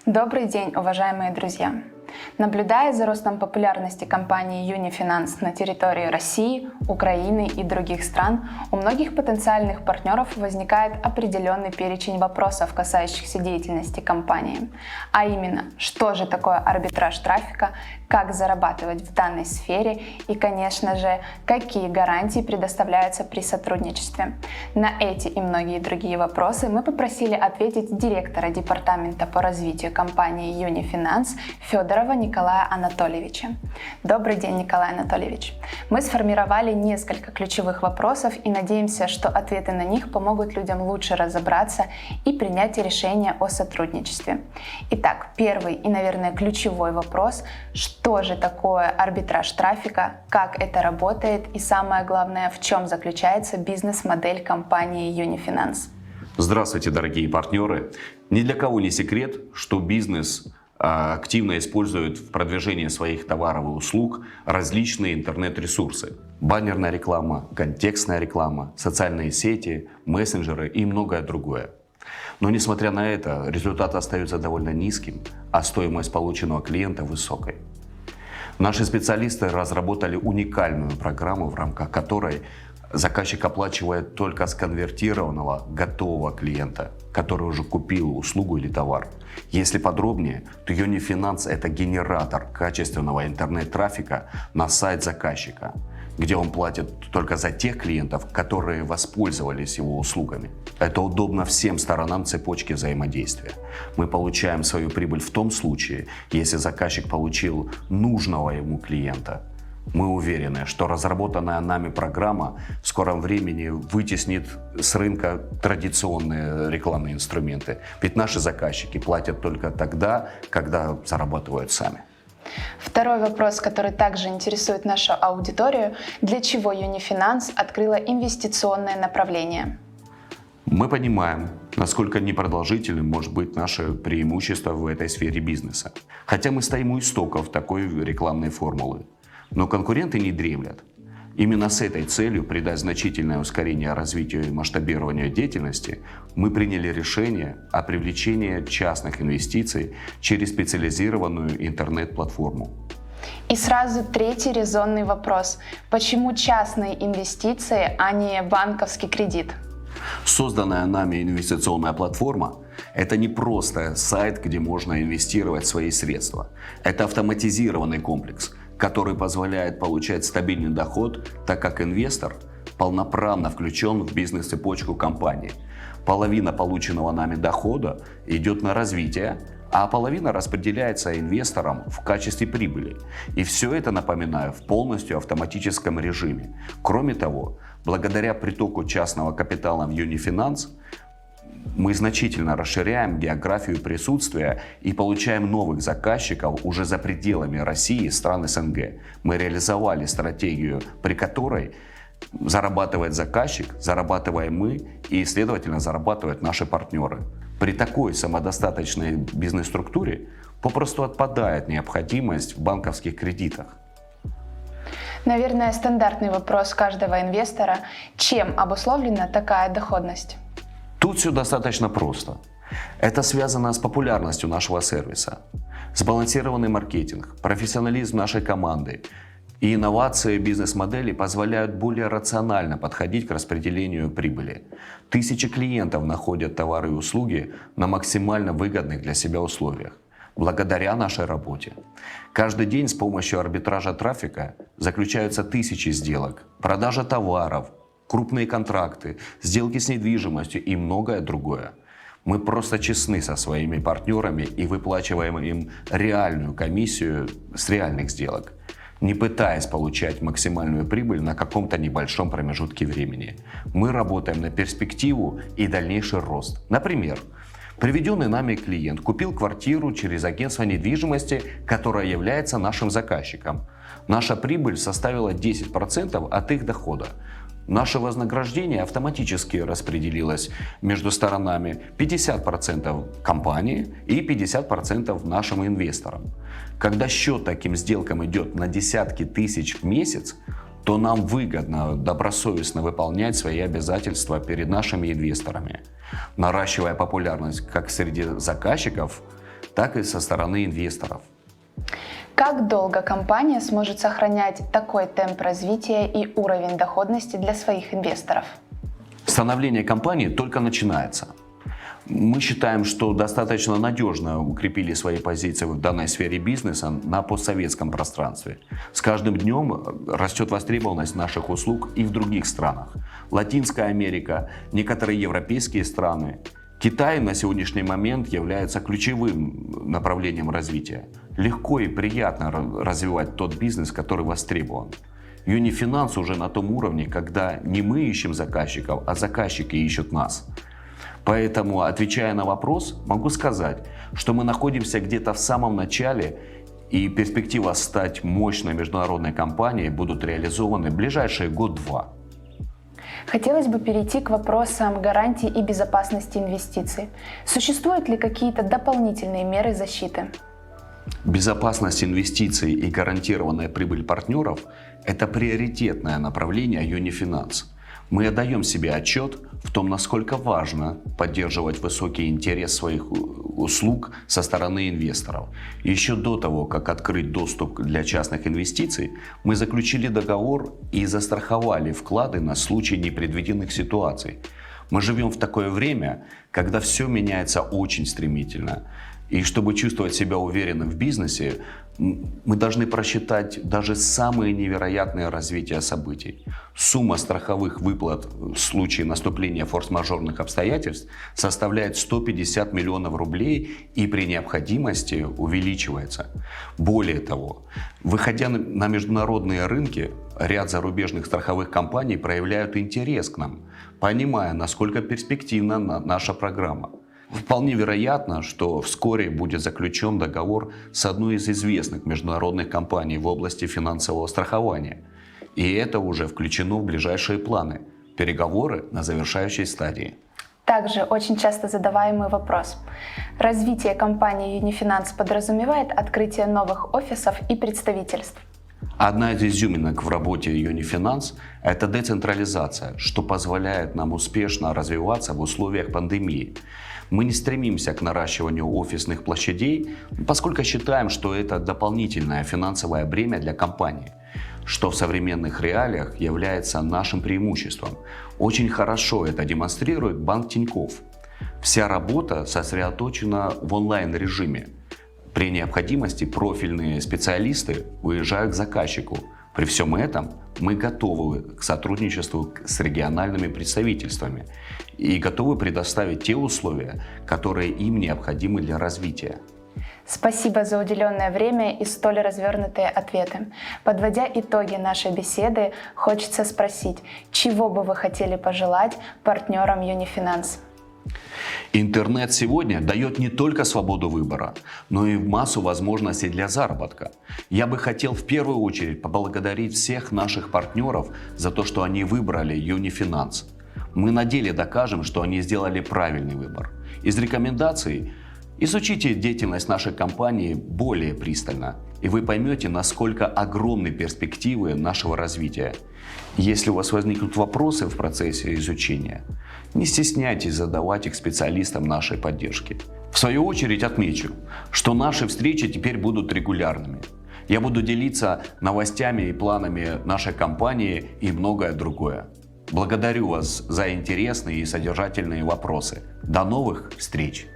Добрый день, уважаемые друзья! Наблюдая за ростом популярности компании Unifinance на территории России, Украины и других стран, у многих потенциальных партнеров возникает определенный перечень вопросов, касающихся деятельности компании. А именно, что же такое арбитраж трафика, как зарабатывать в данной сфере и, конечно же, какие гарантии предоставляются при сотрудничестве. На эти и многие другие вопросы мы попросили ответить директора департамента по развитию компании Unifinance Федорова Николая Анатольевича. Добрый день, Николай Анатольевич. Мы сформировали несколько ключевых вопросов и надеемся, что ответы на них помогут людям лучше разобраться и принять решение о сотрудничестве. Итак, первый и, наверное, ключевой вопрос: что же такое арбитраж трафика, как это работает и, самое главное, в чем заключается бизнес-модель компании Unifinance? Здравствуйте, дорогие партнеры! Ни для кого не секрет, что бизнес активно используют в продвижении своих товаров и услуг различные интернет-ресурсы. Баннерная реклама, контекстная реклама, социальные сети, мессенджеры и многое другое. Но несмотря на это, результат остается довольно низким, а стоимость полученного клиента высокой. Наши специалисты разработали уникальную программу, в рамках которой заказчик оплачивает только с конвертированного готового клиента, который уже купил услугу или товар. Если подробнее, то Unifinance — это генератор качественного интернет-трафика на сайт заказчика, где он платит только за тех клиентов, которые воспользовались его услугами. Это удобно всем сторонам цепочки взаимодействия. Мы получаем свою прибыль в том случае, если заказчик получил нужного ему клиента. Мы уверены, что разработанная нами программа в скором времени вытеснит с рынка традиционные рекламные инструменты. Ведь наши заказчики платят только тогда, когда зарабатывают сами. Второй вопрос, который также интересует нашу аудиторию: для чего Unifinance открыла инвестиционное направление? Мы понимаем, насколько непродолжительным может быть наше преимущество в этой сфере бизнеса. Хотя мы стоим у истоков такой рекламной формулы. Но конкуренты не дремлят. Именно с этой целью придать значительное ускорение развитию и масштабированию деятельности мы приняли решение о привлечении частных инвестиций через специализированную интернет-платформу. И сразу третий резонный вопрос: почему частные инвестиции, а не банковский кредит? Созданная нами инвестиционная платформа – это не просто сайт, где можно инвестировать свои средства. Это автоматизированный комплекс, который позволяет получать стабильный доход, так как инвестор полноправно включен в бизнес-цепочку компании. Половина полученного нами дохода идет на развитие, а половина распределяется инвесторам в качестве прибыли. И все это, напоминаю, в полностью автоматическом режиме. Кроме того, благодаря притоку частного капитала в Unifinance, мы значительно расширяем географию присутствия и получаем новых заказчиков уже за пределами России и стран СНГ. Мы реализовали стратегию, при которой зарабатывает заказчик, зарабатываем мы и, следовательно, зарабатывают наши партнеры. При такой самодостаточной бизнес-структуре попросту отпадает необходимость в банковских кредитах. Наверное, стандартный вопрос каждого инвестора: чем обусловлена такая доходность? Тут все достаточно просто. Это связано с популярностью нашего сервиса. Сбалансированный маркетинг, профессионализм нашей команды и инновации бизнес-модели позволяют более рационально подходить к распределению прибыли. Тысячи клиентов находят товары и услуги на максимально выгодных для себя условиях, благодаря нашей работе. Каждый день с помощью арбитража трафика заключаются тысячи сделок, продажа товаров, крупные контракты, сделки с недвижимостью и многое другое. Мы просто честны со своими партнерами и выплачиваем им реальную комиссию с реальных сделок, не пытаясь получать максимальную прибыль на каком-то небольшом промежутке времени. Мы работаем на перспективу и дальнейший рост. Например, приведенный нами клиент купил квартиру через агентство недвижимости, которое является нашим заказчиком. Наша прибыль составила 10% от их дохода. Наше вознаграждение автоматически распределилось между сторонами: 50% компании и 50% нашим инвесторам. Когда счет таким сделкам идет на десятки тысяч в месяц, то нам выгодно добросовестно выполнять свои обязательства перед нашими инвесторами, наращивая популярность как среди заказчиков, так и со стороны инвесторов. Как долго компания сможет сохранять такой темп развития и уровень доходности для своих инвесторов? Становление компании только начинается. Мы считаем, что достаточно надежно укрепили свои позиции в данной сфере бизнеса на постсоветском пространстве. С каждым днем растет востребованность наших услуг и в других странах. Латинская Америка, некоторые европейские страны. Китай на сегодняшний момент является ключевым направлением развития. Легко и приятно развивать тот бизнес, который востребован. Юнифинанс уже на том уровне, когда не мы ищем заказчиков, а заказчики ищут нас. Поэтому, отвечая на вопрос, могу сказать, что мы находимся где-то в самом начале, и перспектива стать мощной международной компанией будут реализованы в ближайшие год-два. Хотелось бы перейти к вопросам гарантии и безопасности инвестиций. Существуют ли какие-то дополнительные меры защиты? Безопасность инвестиций и гарантированная прибыль партнеров – это приоритетное направление Юнифинанс. Мы отдаем себе отчет в том, насколько важно поддерживать высокий интерес своих услуг со стороны инвесторов. Еще до того, как открыть доступ для частных инвестиций, мы заключили договор и застраховали вклады на случай непредвиденных ситуаций. Мы живем в такое время, когда все меняется очень стремительно. И чтобы чувствовать себя уверенным в бизнесе, мы должны просчитать даже самые невероятные развития событий. Сумма страховых выплат в случае наступления форс-мажорных обстоятельств составляет 150 миллионов рублей и при необходимости увеличивается. Более того, выходя на международные рынки, ряд зарубежных страховых компаний проявляют интерес к нам, понимая, насколько перспективна наша программа. Вполне вероятно, что вскоре будет заключен договор с одной из известных международных компаний в области финансового страхования. И это уже включено в ближайшие планы. Переговоры на завершающей стадии. Также очень часто задаваемый вопрос. Развитие компании Юнифинанс подразумевает открытие новых офисов и представительств? Одна из изюминок в работе Юнифинанс – это децентрализация, что позволяет нам успешно развиваться в условиях пандемии. Мы не стремимся к наращиванию офисных площадей, поскольку считаем, что это дополнительное финансовое бремя для компании, что в современных реалиях является нашим преимуществом. Очень хорошо это демонстрирует банк Тинькофф. Вся работа сосредоточена в онлайн-режиме. При необходимости профильные специалисты уезжают к заказчику. При всем этом мы готовы к сотрудничеству с региональными представительствами и готовы предоставить те условия, которые им необходимы для развития. Спасибо за уделенное время и столь развернутые ответы. Подводя итоги нашей беседы, хочется спросить, чего бы вы хотели пожелать партнерам Юнифинанс? Интернет сегодня дает не только свободу выбора, но и массу возможностей для заработка. Я бы хотел в первую очередь поблагодарить всех наших партнеров за то, что они выбрали Юнифинанс. Мы на деле докажем, что они сделали правильный выбор. Из рекомендаций изучите деятельность нашей компании более пристально, и вы поймете, насколько огромны перспективы нашего развития. Если у вас возникнут вопросы в процессе изучения, не стесняйтесь задавать их специалистам нашей поддержки. В свою очередь отмечу, что наши встречи теперь будут регулярными. Я буду делиться новостями и планами нашей компании и многое другое. Благодарю вас за интересные и содержательные вопросы. До новых встреч!